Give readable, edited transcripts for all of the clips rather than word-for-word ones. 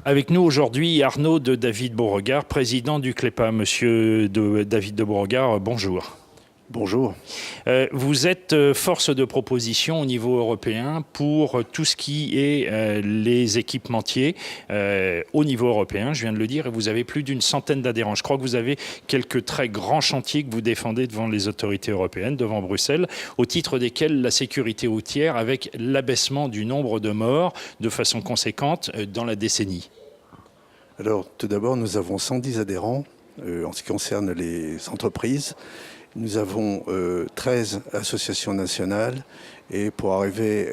Avec nous aujourd'hui, Arnaud de David Beauregard, président du CLEPA. Monsieur David de Beauregard, bonjour. Bonjour. Vous êtes force de proposition au niveau européen pour tout ce qui est les équipementiers au niveau européen, je viens de le dire, et vous avez plus d'une centaine d'adhérents. Je crois que vous avez quelques très grands chantiers que vous défendez devant les autorités européennes, devant Bruxelles, au titre desquels la sécurité routière, avec l'abaissement du nombre de morts de façon conséquente dans la décennie. Alors, tout d'abord, nous avons 110 adhérents en ce qui concerne les entreprises. Nous avons 13 associations nationales et pour arriver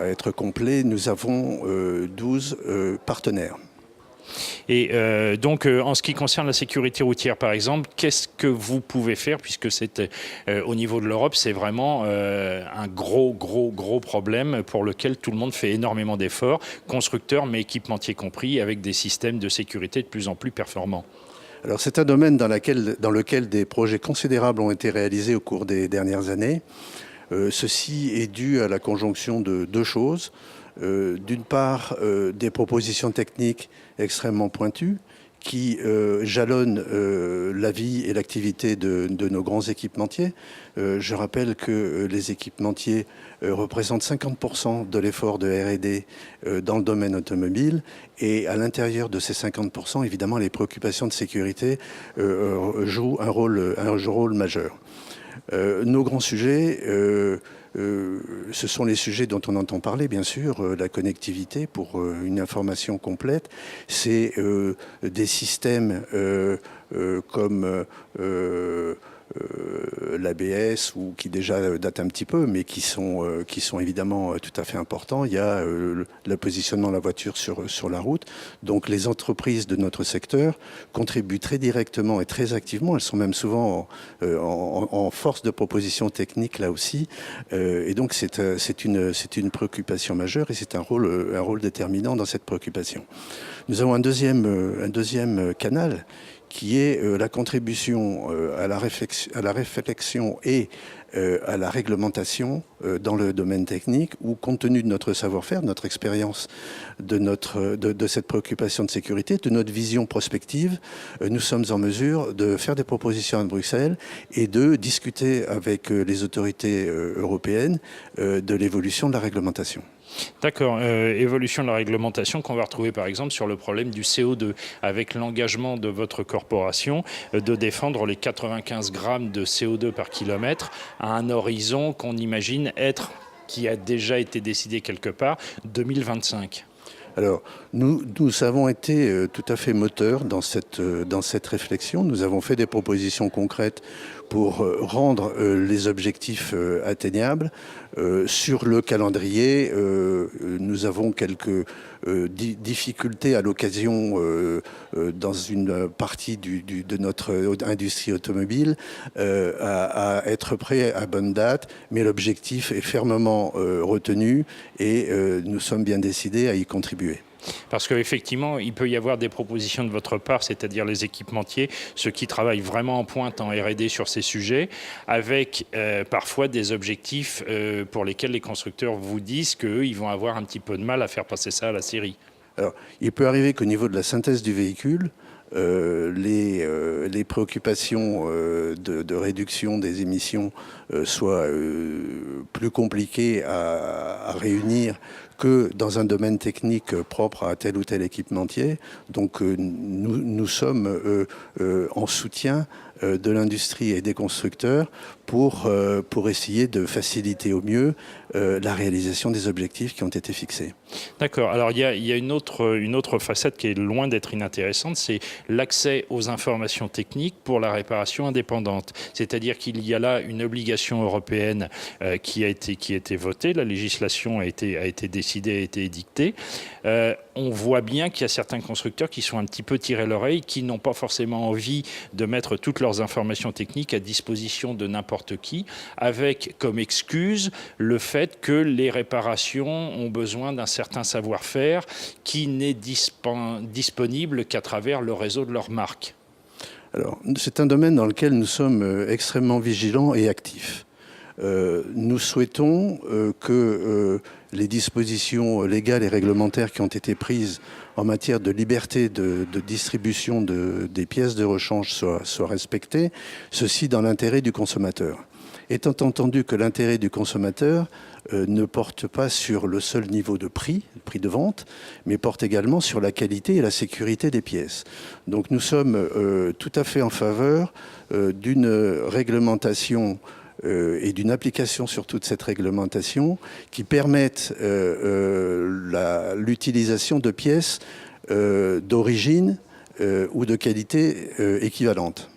à être complet, nous avons 12 partenaires. Et donc, en ce qui concerne la sécurité routière, par exemple, qu'est-ce que vous pouvez faire, puisque c'est au niveau de l'Europe, c'est vraiment un gros problème pour lequel tout le monde fait énormément d'efforts, constructeurs mais équipementiers compris, avec des systèmes de sécurité de plus en plus performants. Alors c'est un domaine dans lequel des projets considérables ont été réalisés au cours des dernières années. Ceci est dû à la conjonction de deux choses. D'une part, des propositions techniques extrêmement pointues qui jalonnent la vie et l'activité de nos grands équipementiers. Je rappelle que les équipementiers représentent 50% de l'effort de R&D dans le domaine automobile, et à l'intérieur de ces 50%, évidemment, les préoccupations de sécurité jouent un rôle majeur. Nos grands sujets, ce sont les sujets dont on entend parler, bien sûr, la connectivité pour une information complète. C'est des systèmes comme l'ABS, ou qui déjà datent un petit peu, mais qui sont évidemment tout à fait importants. Il y a le positionnement de la voiture sur la route. Donc les entreprises de notre secteur contribuent très directement et très activement. Elles sont même souvent en force de proposition technique là aussi. Et donc c'est une préoccupation majeure, et c'est un rôle déterminant dans cette préoccupation. Nous avons un deuxième canal qui est la contribution à la réflexion et à la réglementation dans le domaine technique, où, compte tenu de notre savoir-faire, de notre expérience, de cette préoccupation de sécurité, de notre vision prospective, nous sommes en mesure de faire des propositions à Bruxelles et de discuter avec les autorités européennes de l'évolution de la réglementation. D'accord. Évolution de la réglementation qu'on va retrouver par exemple sur le problème du CO2, avec l'engagement de votre corporation de défendre les 95 grammes de CO2 par kilomètre à un horizon qu'on imagine être, qui a déjà été décidé quelque part, 2025. Alors, nous avons été tout à fait moteurs dans cette réflexion. Nous avons fait des propositions concrètes pour rendre les objectifs atteignables. Sur le calendrier, nous avons quelques difficultés à l'occasion dans une partie de notre industrie automobile à être prêt à bonne date, mais l'objectif est fermement retenu et nous sommes bien décidés à y contribuer. Parce qu'effectivement, il peut y avoir des propositions de votre part, c'est-à-dire les équipementiers, ceux qui travaillent vraiment en pointe en R&D sur ces sujets, avec parfois des objectifs pour lesquels les constructeurs vous disent qu'eux, ils vont avoir un petit peu de mal à faire passer ça à la série. Alors, il peut arriver qu'au niveau de la synthèse du véhicule, les préoccupations de réduction des émissions soient plus compliquées à réunir que dans un domaine technique propre à tel ou tel équipementier. Donc nous sommes en soutien de l'industrie et des constructeurs pour essayer de faciliter au mieux la réalisation des objectifs qui ont été fixés. D'accord. Alors il y a une autre facette qui est loin d'être inintéressante, c'est l'accès aux informations techniques pour la réparation indépendante. C'est-à-dire qu'il y a là une obligation européenne qui a été votée, la législation a été décidée, a été édictée. On voit bien qu'il y a certains constructeurs qui sont un petit peu tirés l'oreille, qui n'ont pas forcément envie de mettre toutes leurs informations techniques à disposition de n'importe qui, avec comme excuse le fait que les réparations ont besoin d'un certain savoir-faire qui n'est disponible qu'à travers le réseau de leur marque. Alors, c'est un domaine dans lequel nous sommes extrêmement vigilants et actifs. Nous souhaitons que les dispositions légales et réglementaires qui ont été prises en matière de liberté de distribution des pièces de rechange soient respectées, ceci dans l'intérêt du consommateur. Étant entendu que l'intérêt du consommateur ne porte pas sur le seul niveau de prix, le prix de vente, mais porte également sur la qualité et la sécurité des pièces. Donc nous sommes tout à fait en faveur d'une réglementation et d'une application sur toute cette réglementation qui permettent l'utilisation de pièces d'origine ou de qualité équivalente.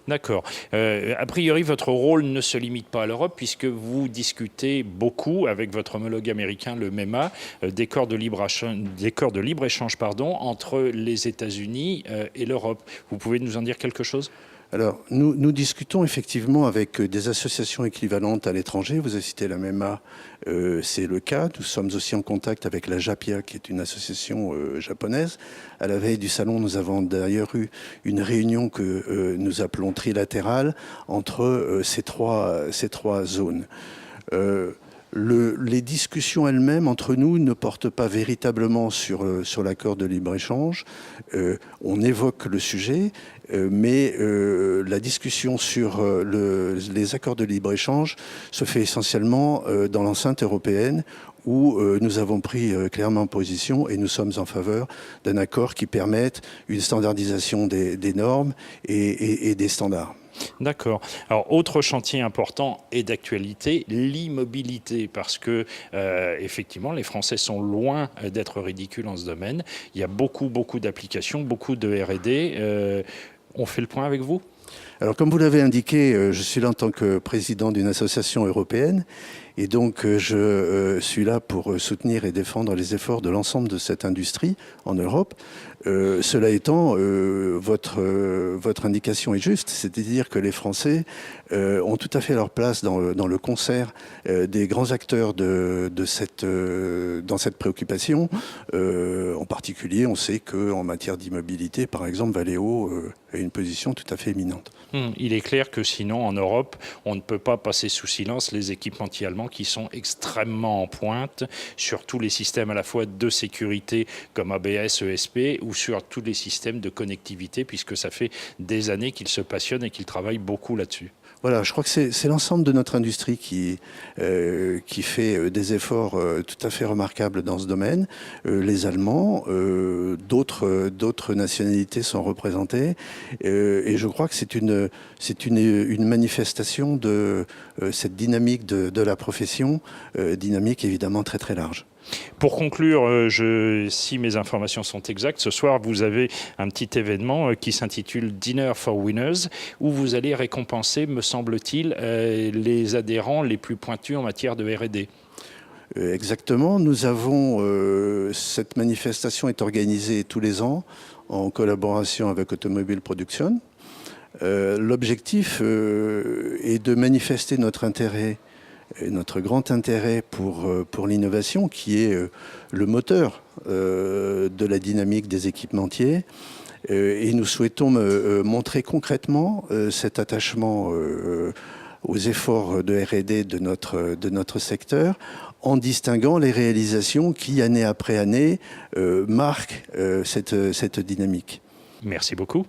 D'accord. A priori, votre rôle ne se limite pas à l'Europe puisque vous discutez beaucoup avec votre homologue américain, le MEMA, des accords de libre-échange entre les États-Unis et l'Europe. Vous pouvez nous en dire quelque chose ? Alors, nous discutons effectivement avec des associations équivalentes à l'étranger. Vous avez cité la MEMA, c'est le cas. Nous sommes aussi en contact avec la JAPIA, qui est une association japonaise. À la veille du salon, nous avons d'ailleurs eu une réunion que nous appelons trilatérale entre ces trois zones. Les discussions elles-mêmes entre nous ne portent pas véritablement sur l'accord de libre-échange. On évoque le sujet, mais la discussion sur les accords de libre-échange se fait essentiellement dans l'enceinte européenne où nous avons pris clairement position et nous sommes en faveur d'un accord qui permette une standardisation des normes et des standards. D'accord. Alors, autre chantier important et d'actualité, l'immobilité, parce que effectivement, les Français sont loin d'être ridicules en ce domaine. Il y a beaucoup d'applications, beaucoup de R&D. On fait le point avec vous ? Alors, comme vous l'avez indiqué, je suis là en tant que président d'une association européenne et donc je suis là pour soutenir et défendre les efforts de l'ensemble de cette industrie en Europe. Cela étant, votre indication est juste, c'est-à-dire que les Français ont tout à fait leur place dans le concert des grands acteurs dans cette préoccupation. En particulier, on sait qu'en matière d'immobilité, par exemple, Valeo a une position tout à fait éminente. Il est clair que sinon, en Europe, on ne peut pas passer sous silence les équipementiers allemands qui sont extrêmement en pointe sur tous les systèmes à la fois de sécurité comme ABS, ESP ou sur tous les systèmes de connectivité puisque ça fait des années qu'ils se passionnent et qu'ils travaillent beaucoup là-dessus. Voilà, je crois que c'est l'ensemble de notre industrie qui fait des efforts tout à fait remarquables dans ce domaine. Les Allemands, d'autres nationalités sont représentées, et je crois que c'est une manifestation de cette dynamique de la profession, dynamique évidemment très très large. Pour conclure, si mes informations sont exactes, ce soir vous avez un petit événement qui s'intitule Dinner for Winners, où vous allez récompenser, me semble-t-il, les adhérents les plus pointus en matière de R&D. Exactement. Cette manifestation est organisée tous les ans en collaboration avec Automobile Production. L'objectif est de manifester notre intérêt, notre grand intérêt pour l'innovation, qui est le moteur de la dynamique des équipementiers. Et nous souhaitons montrer concrètement cet attachement aux efforts de R&D de notre secteur, en distinguant les réalisations qui, année après année, marquent cette dynamique. Merci beaucoup.